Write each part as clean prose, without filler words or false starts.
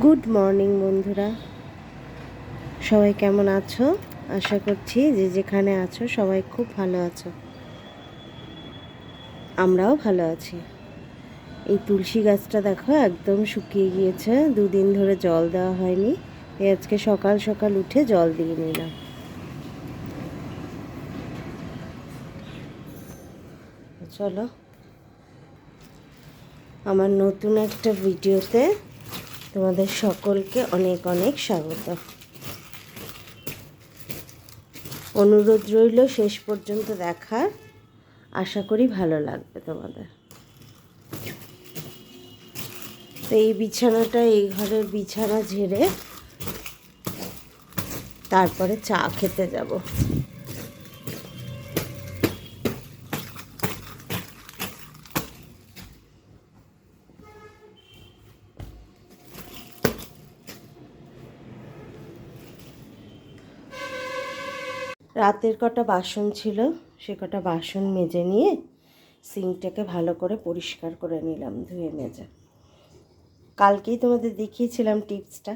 Good morning বন্ধুরা, সবাই কেমন আছো? আশা করছি যে যেখানে আছো সবাই খুব ভালো আছো। আমরাও ভালো আছি। এই তুলসী গাছটা দেখো একদম শুকিয়ে গিয়েছে, 2 দিন ধরে জল দেওয়া হয়নি। আজকে সকাল সকাল উঠে জল দিয়ে নিলাম। চলো আমার নতুন একটা ভিডিওতে তোমাদের সকলকে অনেক অনেক স্বাগত। অনুরোধ রইল শেষ পর্যন্ত দেখার, আশা করি ভালো লাগবে তোমাদের। তো এই বিছানাটা, এই ঘরের বিছানা ঝেড়ে তারপরে চা খেতে যাব। রাতের কটা বাসন ছিল, সে কটা বাসন মেজে নিয়ে সিঙ্কটাকে ভালো করে পরিষ্কার করে নিলাম, ধুয়ে মেজে। কালকেই তোমাদের দেখিয়েছিলাম টিপসটা।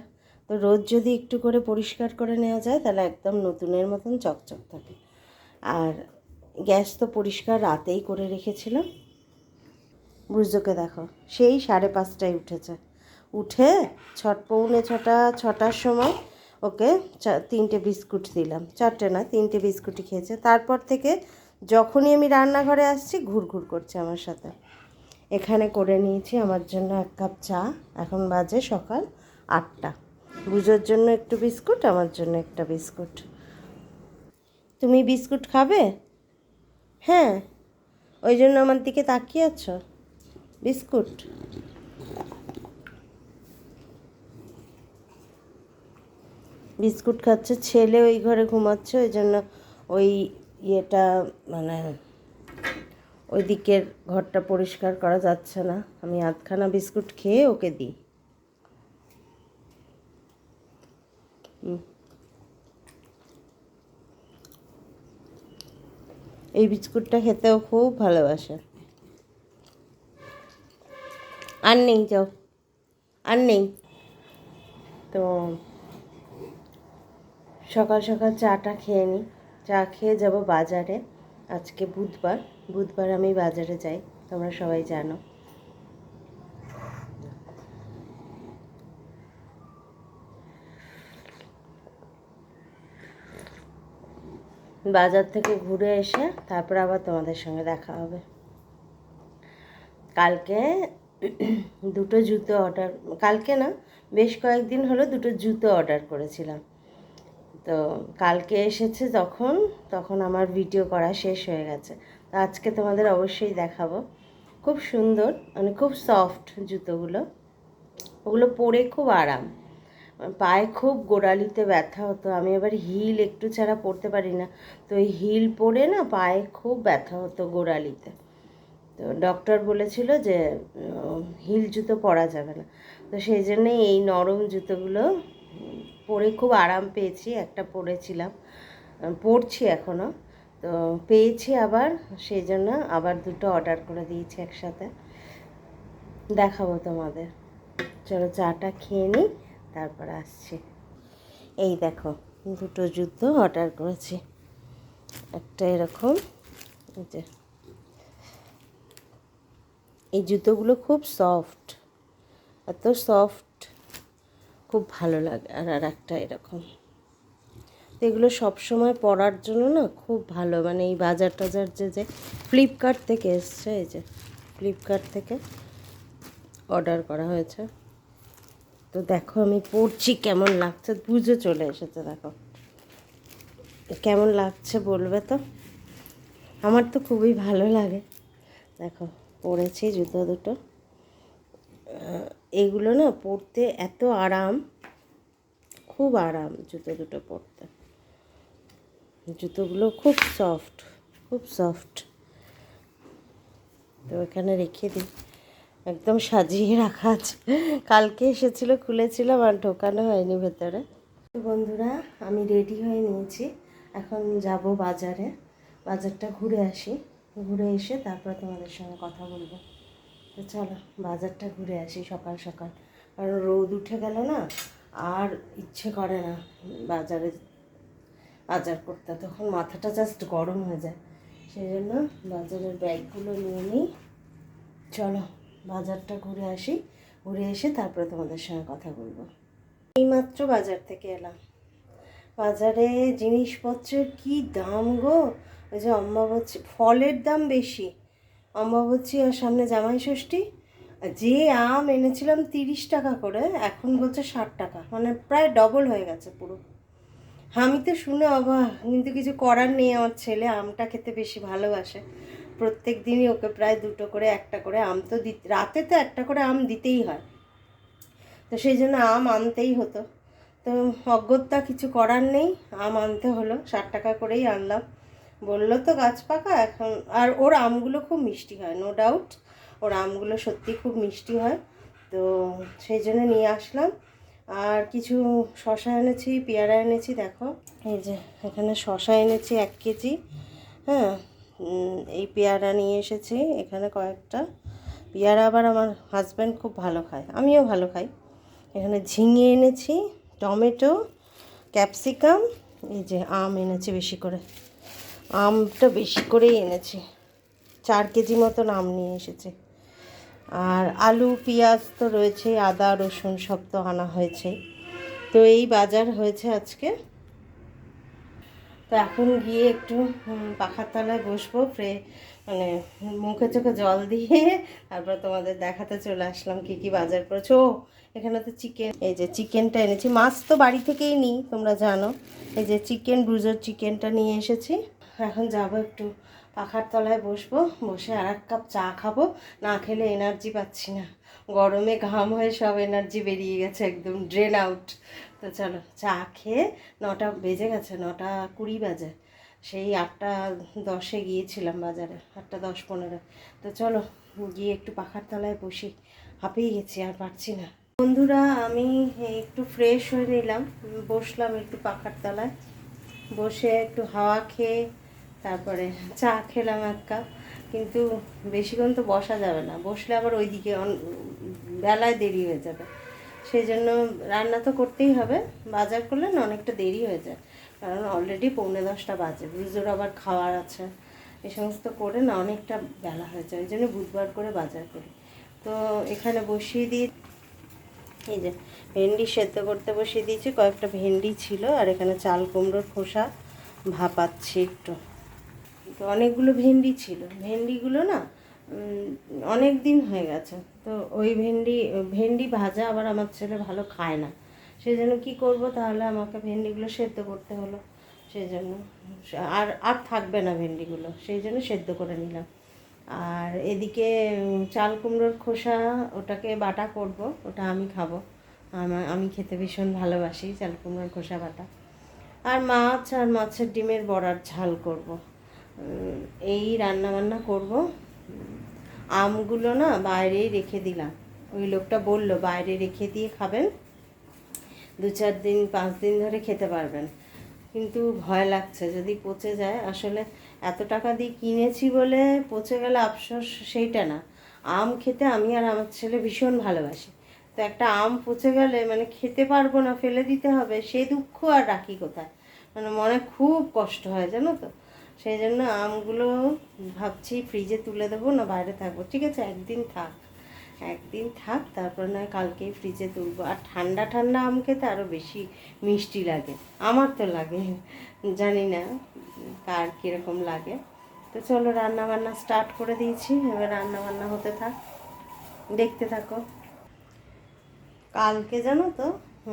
তো রোজ যদি একটু করে পরিষ্কার করে নেওয়া যায় তাহলে একদম নতুনের মতন চকচক থাকে। আর গ্যাস তো পরিষ্কার রাতেই করে রেখেছিলাম। বুঝোকে দেখো, সেই 5:30টায় উঠেছে। উঠে ছটার সময় ওকে 3টে বিস্কুট দিলাম। 4টে না, 3টে বিস্কুটই খেয়েছে। তারপর থেকে যখনই আমি রান্নাঘরে আসছি ঘুরঘুর করছে আমার সাথে। এখানে করে নিয়েছি আমার জন্য 1 কাপ চা। এখন বাজে সকাল 8টা। বুঝোর জন্য একটু বিস্কুট, আমার জন্য একটা বিস্কুট। তুমি বিস্কুট খাবে? হ্যাঁ, ওই জন্য আমার দিকে তাকিয়ে আছো। বিস্কুট বিস্কুট খাচ্ছে। ছেলে ওই ঘরে ঘুমাচ্ছে, ওই জন্য ওই ইয়েটা মানে ওই দিকের ঘরটা পরিষ্কার করা যাচ্ছে না। আমি আধখানা বিস্কুট খেয়ে ওকে দিই। এই বিস্কুটটা খেতেও খুব ভালোবাসে। আর নেই, যাও, আর নেই। তো সকাল সকাল চাটা খেয়ে নিই। চা খেয়ে যাব বাজারে। আজকে বুধবার আমি বাজারে যাই, তোমরা সবাই জানো। বাজার থেকে ঘুরে এসে তারপর আবার তোমাদের সঙ্গে দেখা হবে। কালকে দুটো জুতো অর্ডার, কালকে না বেশ কয়েকদিন হলো 2টো জুতো অর্ডার করেছিলাম। তো কালকে এসেছে তখন আমার ভিডিও করা শেষ হয়ে গেছে। তো আজকে তোমাদের অবশ্যই দেখাবো। খুব সুন্দর, মানে খুব সফট জুতোগুলো। ওগুলো পরে খুব আরাম। পায়ে খুব গোড়ালিতে ব্যথা হতো, আমি আবার হিল একটু ছাড়া পরতে পারি না। তো এই হিল পরে না পায়ে খুব ব্যথা হতো গোড়ালিতে। তো ডক্টর বলেছিল যে হিল জুতো পরা যাবে না। তো সেই জন্যে এই নরম জুতোগুলো পরে খুব আরাম পেয়েছি। একটা পরেছিলাম, পরছি এখনও। তো পেয়েছি আবার, সেই জন্য আবার 2টো অর্ডার করে দিয়েছি একসাথে। দেখাবো তোমাদের। চলো চাটা খেয়ে নিই, তারপর আসছি। এই দেখো, 2টো জুতো অর্ডার করেছি। একটা এরকম, এই যে এই জুতোগুলো খুব সফট, এত সফট, খুব ভালো লাগে। আর একটা এরকম। এগুলো সবসময় পরার জন্য না খুব ভালো। মানে এই বাজার টাজার যে ফ্লিপকার্ট থেকে এসছে, এই যে ফ্লিপকার্ট থেকে অর্ডার করা হয়েছে। তো দেখো আমি পরছি, কেমন লাগছে। পুজো চলে এসেছে, দেখো কেমন লাগছে বলবে তো। আমার তো খুবই ভালো লাগে। দেখো পরেছি জুতো দুটো। এগুলো না পরতে এত আরাম, খুব আরাম জুতো দুটো পরতে। জুতোগুলো খুব সফট, খুব সফট। তো এখানে রেখে দিই, একদম সাজিয়ে রাখা আছে। কালকে এসেছিলো, খুলেছিলাম আর ঢোকানো হয়নি ভেতরে। তো বন্ধুরা, আমি রেডি হয়ে নিয়েছি, এখন যাব বাজারে, বাজারটা ঘুরে আসি, ঘুরে এসে তারপর তোমাদের সঙ্গে কথা বলবো। তো চলো বাজারটা ঘুরে আসি সকাল সকাল, কারণ রোদ উঠে গেল না, আর ইচ্ছে করে না বাজারে বাজার করতে, তখন মাথাটা জাস্ট গরম হয়ে যায়। সেই জন্য বাজারের ব্যাগগুলো নিয়ে নিই। চলো বাজারটা ঘুরে আসি, ঘুরে এসে তারপরে তোমাদের সঙ্গে কথা বলবো। এইমাত্র বাজার থেকে এলাম। বাজারে জিনিসপত্রের কি দাম গো! ওই যে অম্বাবতী, ফলের দাম বেশি, অম্বাবতী আর সামনে জামাই ষষ্ঠী। যে আম এনেছিলাম 30 টাকা করে, এখন বলছে 60 টাকা, মানে প্রায় ডবল হয়ে গেছে পুরো। আমি তো শুনে অবাক, কিন্তু কিছু করার নেই। আমার ছেলে আমটা খেতে বেশি ভালোবাসে, প্রত্যেক দিনই ওকে প্রায় 2টো করে 1টা করে আম তো রাতে তো 1টা করে আম দিতেই হয়, তো সেই জন্য আম আনতেই হতো। তো অগত্যা কিছু করার নেই, আম আনতে হলো, 60 টাকা করেই আনলাম। বললো তো গাছ পাকা এখন। আর ওর আমগুলো খুব মিষ্টি হয়, নো ডাউট, ওর আমগুলো সত্যি খুব মিষ্টি হয়, তো সেই জন্য নিয়ে আসলাম। আর কিছু শশা এনেছি, পেয়ারা এনেছি, দেখো এই যে এখানে শশা এনেছি 1 কেজি, হ্যাঁ। এই পেয়ারা নিয়ে এসেছি, এখানে কয়েকটা পেয়ারা আবার আমার হাজব্যান্ড খুব ভালো খায়, আমিও ভালো খাই। এখানে ঝিঙে এনেছি, টমেটো, ক্যাপসিকাম, এই যে আম এনেছি বেশি করে, আমটা বেশি করেই এনেছি, 4 কেজি মতন আম নিয়ে এসেছি। আর আলু পেঁয়াজ তো রয়েছে, আদা রসুন সব তো আনা হয়েছে। তো এই বাজার হয়েছে আজকে। তো এখন গিয়ে একটু পাখার তলায় বসবো, মানে মুখে চোখে জল দিয়ে তারপর তোমাদের দেখাতে চলে আসলাম কী কী বাজার করেছো। এখানে তো চিকেন, এই যে চিকেনটা এনেছি, মাছ তো বাড়ি থেকেই নিই তোমরা জানো। এই যে চিকেন, ব্রুজার চিকেনটা নিয়ে এসেছি। এখন যাব একটু পাখার তলায় বসবো, বসে আর 1 কাপ চা খাবো, না খেলে এনার্জি পাচ্ছি না, গরমে ঘাম হয়ে সব এনার্জি বেরিয়ে গেছে, একদম ড্রেন আউট। তো চলো চা খেয়ে, 9টা বেজে গেছে, 9টা 20 বাজে, সেই 8টা 10-এ গিয়েছিলাম বাজারে, 8টা 10-15। তো চলো গিয়ে একটু পাখার তলায় বসি, হাঁপিয়ে গেছি আর পারছি না। বন্ধুরা, আমি একটু ফ্রেশ হয়ে নিলাম, বসলাম একটু পাখার তলায়, বসে একটু হাওয়া খেয়ে তারপরে চা খেলাম 1 কাপ। কিন্তু বেশিক্ষণ তো বসা যাবে না, বসলে আবার ওইদিকে বেলায় দেরি হয়ে যাবে, সেই জন্য রান্না তো করতেই হবে, বাজার করলে না অনেকটা দেরি হয়ে যায়, কারণ অলরেডি 9:45 বাজে, ব্রুজোর আবার খাওয়ার আছে, এই সমস্ত করে না অনেকটা বেলা হয়ে যায়, ওই জন্য বুধবার করে বাজার করি। তো এখানে বসিয়ে দিয়ে, এই যে ভেন্ডি সেদ্ধ করতে বসিয়ে দিয়েছি, কয়েকটা ভেন্ডি ছিল, আর এখানে চাল কুমড়োর খোসা ভাপাচ্ছি একটু। তো অনেকগুলো ভেন্ডি ছিল, ভেন্ডিগুলো না অনেক দিন হয়ে গেছে, তো ওই ভেন্ডি ভাজা আবার আমার ছেলে ভালো খায় না, সেই জন্য কী করবো, তাহলে আমাকে ভেন্ডিগুলো সেদ্ধ করতে হলো, সেই জন্য আর আর থাকবে না ভেন্ডিগুলো, সেই জন্য সেদ্ধ করে নিলাম। আর এদিকে চাল কুমড়োর খোসা, ওটাকে বাটা করব, ওটা আমি খাবো, আমি খেতে ভীষণ ভালোবাসি চাল কুমড়োর খোসা বাটা। আর মাছ আর মাছের ডিমের বড়ার ঝাল করব, এই রান্না বান্না করব। আমগুলো না বাইরেই রেখে দিলাম, ওই লোকটা বলল বাইরে রেখে দিয়ে খাবেন, 2-4 দিন 5 দিন ধরে খেতে পারবেন, কিন্তু ভয় লাগছে যদি পচে যায়। আসলে এত টাকা দিয়ে কিনেছি বলে পচে গেলে আফসোস, সেইটা না, আম খেতে আমি আর আমার ছেলে ভীষণ ভালোবাসি, তো একটা আম পচে গেলে মানে খেতে পারবো না, ফেলে দিতে হবে, সে দুঃখ আর রাখি কোথায়, মানে মনে খুব কষ্ট হয় জানো তো। সেই জন্য আমগুলো ভাবছি ফ্রিজে তুলে দেবো না বাইরে থাকবো, ঠিক আছে, একদিন থাক, তারপর নয় কালকেই ফ্রিজে তুলবো। আর ঠান্ডা ঠান্ডা আম খেতে আরও বেশি মিষ্টি লাগে, আমার তো লাগে, জানি না কার কীরকম লাগে। তো চলো রান্না বান্না স্টার্ট করে দিয়েছি, এবার রান্না বান্না হতে থাক, দেখতে থাকো। কালকে জানো তো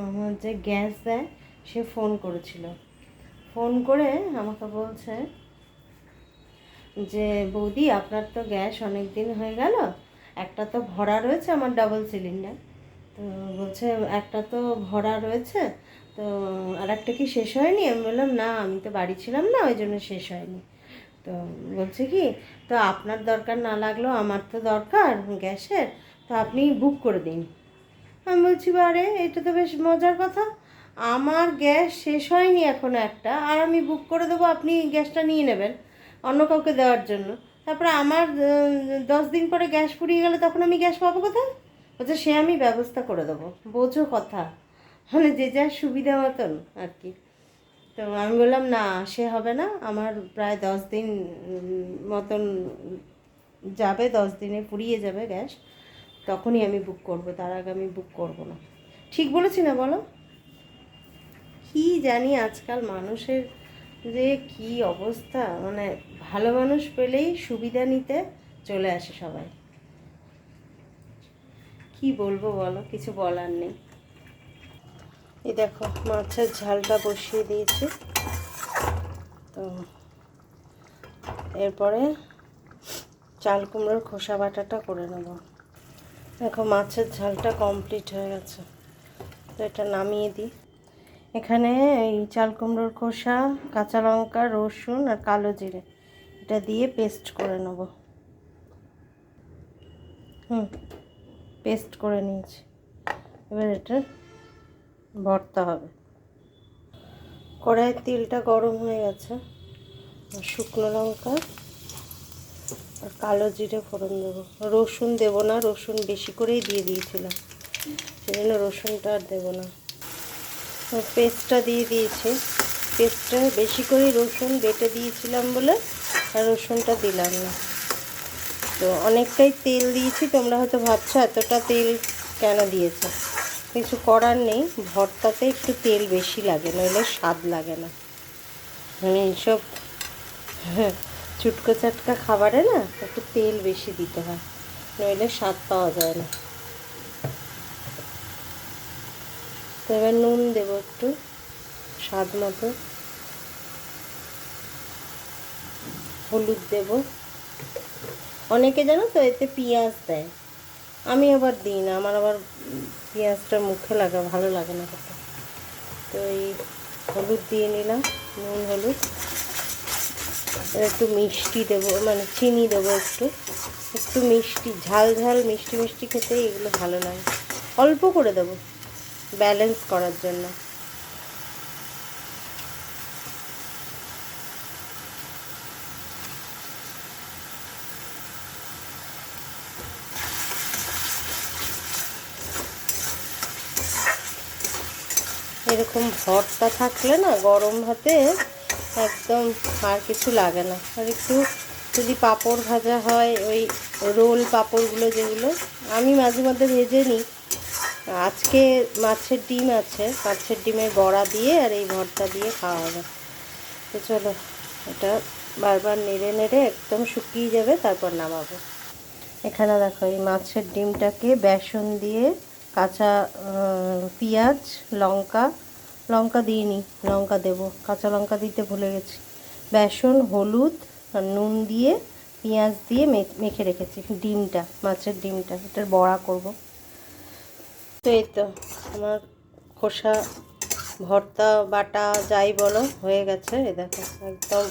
আমার যে গ্যাস দেয় সে ফোন করেছিল, ফোন করে আমাকে বলছে যে বৌদি আপনার তো গ্যাস অনেক দিন হয়ে গেল, একটা তো ভরা রয়েছে আমার ডাবল সিলিন্ডার, তো বলছে একটা তো ভরা রয়েছে, তো আর একটা কি শেষ হয়নি? আমি বললাম না, আমি তো বাড়ি ছিলাম না, ওই জন্য শেষ হয়নি। তো বলছে কি, তো আপনার দরকার না লাগলেও আমার তো দরকার গ্যাসের, তো আপনি বুক করে দিন। আমি বলছি বারে, এটা তো বেশ মজার কথা, আমার গ্যাস শেষ হয়নি এখনও একটা, আর আমি বুক করে দেবো, আপনি গ্যাসটা নিয়ে নেবেন অন্য কাউকে দেওয়ার জন্য। তারপরে আমার 10 দিন পরে গ্যাস ফুরিয়ে গেলে তখন আমি গ্যাস পাবো কোথায়? বলছে সে আমি ব্যবস্থা করে দেবো। বোঝো কথা, মানে যে যার সুবিধা মতন আর কি। তো আমি বললাম না, সে হবে না, আমার প্রায় 10 দিন মতন যাবে, 10 দিনে ফুরিয়ে যাবে গ্যাস, তখনই আমি বুক করব, তার আগে আমি বুক করব না। ঠিক বলেছি না বলো? কি জানি আজকাল মানুষের যে কি অবস্থা, মানে ভালো মানুষ পেলেই সুবিধা নিতে চলে আসে সবাই। কি বলবো বলো, কিছু বলার নেই। এই দেখো মাছের ঝালটা বসিয়ে দিয়েছি, তো এরপরে চাল কুমড়োর খোসা বাটাটা করে নেব। দেখো মাছের ঝালটা কমপ্লিট হয়ে গেছে, তো এটা নামিয়ে দিই। এখানে এই চাল কুমড়োর খোসা, কাঁচা লঙ্কা, রসুন আর কালো জিরে এটা দিয়ে পেস্ট করে নেব। পেস্ট করে নিয়েছি, এবার এটা ভর্তা হবে। কড়াইয়ের তেলটা গরম হয়ে গেছে, শুকনো লঙ্কা আর কালো জিরে ফোড়ন দেবো। রসুন দেবো না, রসুন বেশি করেই দিয়ে দিয়েছিলাম, সেই জন্য রসুনটা আর দেবো না। পেস্টটা দিয়ে দিয়েছি, পেস্টটা বেশি করে রসুন বেটে দিয়েছিলাম বলে আর রসুনটা দিলাম না। তো অনেকটাই তেল দিয়েছি, তোমরা হয়তো ভাবছো এতটা তেল কেন দিয়েছে, কিছু করার নেই, ভর্তাতে একটু তেল বেশি লাগে, নইলে স্বাদ লাগে না। মানে এইসব চুটকো চাটকা খাবারে না একটু তেল বেশি দিতে হয়, নইলে স্বাদ পাওয়া যায় না। তো এবার নুন দেবো একটু স্বাদ মতো, হলুদ দেব। অনেকে জানো তো এতে পেঁয়াজ দেয়, আমি আবার দিই না, আমার আবার পেঁয়াজটা মুখে লাগা ভালো লাগে না খেতে। তো এই হলুদ দিয়ে নিলাম, নুন হলুদ। একটু মিষ্টি দেবো, মানে চিনি দেবো একটু, একটু মিষ্টি, ঝাল ঝাল মিষ্টি মিষ্টি খেতে এগুলো ভালো লাগে, অল্প করে দেবো ব্যালেন্স করার জন্য। এরকম ভর্তা থাকলে না গরম ভাতে একদম আর কিছু লাগে না। আর একটু যদি পাঁপড় ভাজা হয়, ওই রোল পাঁপড়গুলো যেগুলো আমি মাঝে মধ্যে ভেজে নিই, আজকে মাছের ডিম আছে, মাছের ডিমের বড়া দিয়ে আর এই ভর্তা দিয়ে খাওয়া হবে। তো চলো এটা বারবার নেড়ে নেড়ে একদম শুকিয়ে যাবে, তারপর নামাবো। এখানে দেখো এই মাছের ডিমটাকে বেসন দিয়ে, কাঁচা পেঁয়াজ, লঙ্কা, লঙ্কা দিইনি, লঙ্কা দেবো, কাঁচা লঙ্কা দিতে ভুলে গেছি, বেসন, হলুদ আর নুন দিয়ে পেঁয়াজ দিয়ে মেখে রেখেছি ডিমটা, মাছের ডিমটা, এটার বড়া করব। তো এই তো আমার খোসা ভর্তা বাটা যাই বলো হয়ে গেছে, এই দেখো একদম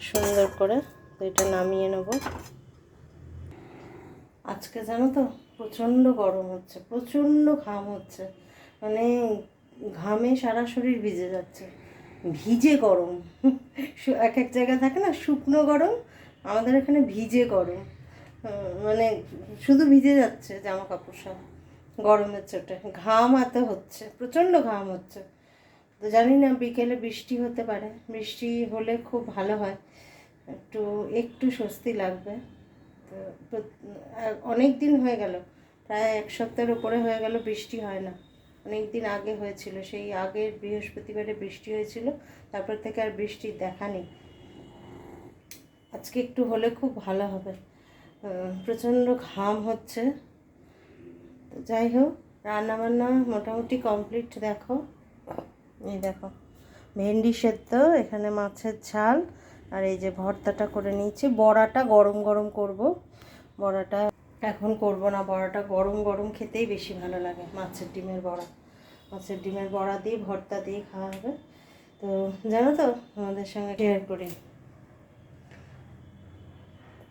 সুন্দর করে। তো এটা নামিয়ে নেব। আজকে জানো তো প্রচণ্ড গরম হচ্ছে, প্রচণ্ড ঘাম হচ্ছে, মানে ঘামে সারা শরীর ভিজে যাচ্ছে, ভিজে গরম। এক এক জায়গায় থাকে না শুকনো গরম, আমাদের এখানে ভিজে গরম, মানে শুধু ভিজে যাচ্ছে জামা কাপড় সব, গরমের চোটে ঘাম এত হচ্ছে, প্রচণ্ড ঘাম হচ্ছে। তো জানি না বিকেলে বৃষ্টি হতে পারে, বৃষ্টি হলে খুব ভালো হয়, একটু একটু স্বস্তি লাগবে। তো অনেক দিন হয়ে গেল, প্রায় 1 সপ্তাহের উপরে হয়ে গেল বৃষ্টি হয় না। অনেক দিন আগে হয়েছিল, সেই আগের বৃহস্পতিবারে বৃষ্টি হয়েছিল, তারপর থেকে আর বৃষ্টির দেখা নেই। আজকে একটু হলে খুব ভালো হবে, প্রচণ্ড ঘাম হচ্ছে। তো যাই হোক, রান্নাবান্না মোটামুটি কমপ্লিট। দেখো এই দেখো ভেন্ডি সেদ্ধ, এখানে মাছের ঝাল, আর এই যে ভর্তাটা করে নিয়েছি। বড়াটা গরম গরম করব, বড়াটা এখন করব না, বড়াটা গরম গরম খেতেই বেশি ভালো লাগে। মাছের ডিমের বড়া, মাছের ডিমের বড়া দিয়ে ভর্তা দিয়ে খাওয়া হবে। তো জানো তো আমাদের সঙ্গে শেয়ার করি,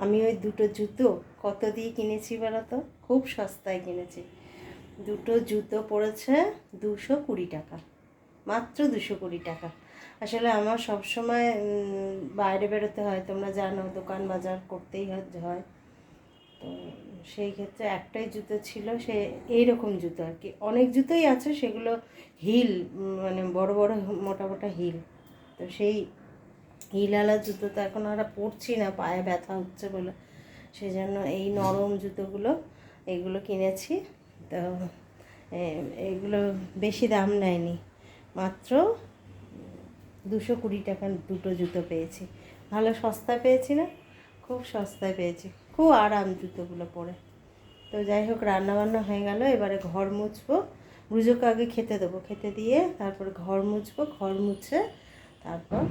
আমি ওই দুটো জুতো কত দিয়ে কিনেছি বলো তো? খুব সস্তায় কিনেছি। দুটো জুতো পড়েছে 220 টাকা, মাত্র 220 টাকা। আসলে আমার সবসময় বাইরে বেরোতে হয়, তোমরা জানো, দোকান বাজার করতেই হয়। তো সেই ক্ষেত্রে একটাই জুতো ছিল, সে এইরকম জুতো আর কি। অনেক জুতোই আছে সেগুলো হিল, মানে বড় বড় মোটা মোটা হিল। তো সেই হিলওয়ালা জুতো তো এখন আর পরছি না, পায়ে ব্যথা হচ্ছে বলে। সেই জন্য এই নরম জুতোগুলো এগুলো কিনেছি। তো এগুলো বেশি দাম নেয়নি, মাত্র 220 টাকার দুটো জুতো পেয়েছি। ভালো সস্তা পেয়েছি না? খুব সস্তায় পেয়েছি, খুব আরাম জুতোগুলো পরে। তো যাই হোক, রান্নাবান্না হয়ে গেল, এবারে ঘর মুছবো। ব্রুজোকে আগে খেতে দেবো, খেতে দিয়ে তারপরে ঘর মুছবো, ঘর মুছে তারপর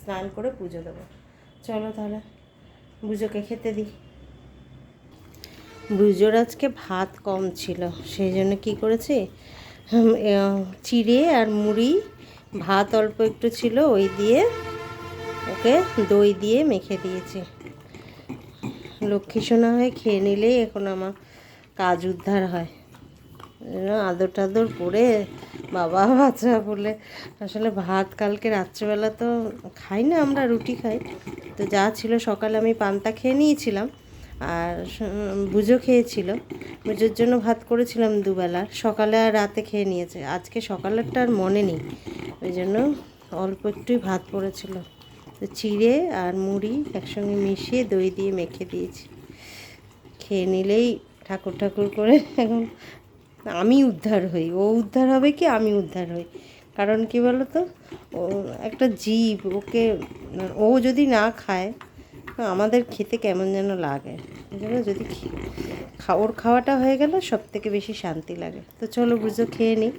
স্নান করে পুজো দেবো। চলো তাহলে ব্রুজোকে খেতে দিই। ব্রুজোর আজকে ভাত কম ছিল, সেই জন্য কী করেছি, চিড়ে আর মুড়ি, ভাত অল্প একটু ছিল, ওই দিয়ে ওকে দই দিয়ে মেখে দিয়েছি। লক্ষ্মী সোনা হয়ে খেয়ে নিলেই এখন আমার কাজ উদ্ধার হয়। আদর টাদর করে বাবা বাচ্চা বলে, আসলে ভাত কালকে রাত্রেবেলা তো খাই না, আমরা রুটি খাই। তো যা ছিল, সকালে আমি পান্তা খেয়ে নিয়েছিলাম, আর বুঝো খেয়েছিল। বুঝোর জন্য ভাত করেছিলাম দুবেলার, সকালে আর রাতে খেয়ে নিয়েছে। আজকে সকালেরটা আর মনে নেই, ওই জন্য অল্প একটুই ভাত পড়েছিল। তো চিড়ে আর মুড়ি একসঙ্গে মিশিয়ে দই দিয়ে মেখে দিয়েছি। খেয়ে নিলেই ঠাকুর ঠাকুর করে এখন আমি উদ্ধার হই। ও উদ্ধার হবে কি আমি উদ্ধার হই? কারণ কি বলো তো, ও একটা জীব, ওকে ও যদি না খায় আমাদের খেতে কেমন যেন লাগে। এই জন্য যদি ওর খাওয়াটা হয়ে গেলে সব থেকে বেশি শান্তি লাগে। তো চলো বুঝো খেয়ে নিই।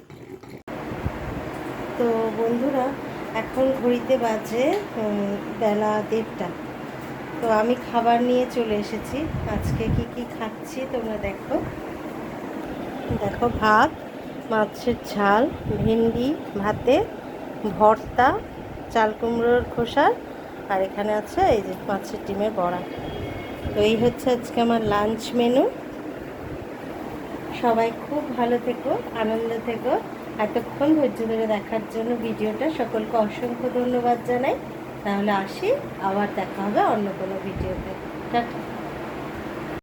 তো বন্ধুরা, এখন ঘড়িতে বাজে বেলা 1:30। তো আমি খাবার নিয়ে চলে এসেছি। আজকে কি কি খাচ্ছি তোমরা দেখো। দেখো, ভাত, মাছের ঝাল, ভেন্ডি ভাতে, ভর্তা, চাল কুমড়োর খোসা, আর এখানে আছে এই যে মাছের ডিমের বড়া। তো এই হচ্ছে আজকে আমার লাঞ্চ মেনু। সবাই খুব ভালো থেকো, আনন্দ থেকো। এতক্ষণ ধৈর্য ধরে দেখার জন্য ভিডিওটা সকলকে অসংখ্য ধন্যবাদ জানাই। তাহলে আসি, আবার দেখা হবে অন্য কোনো ভিডিওতে। টাটা।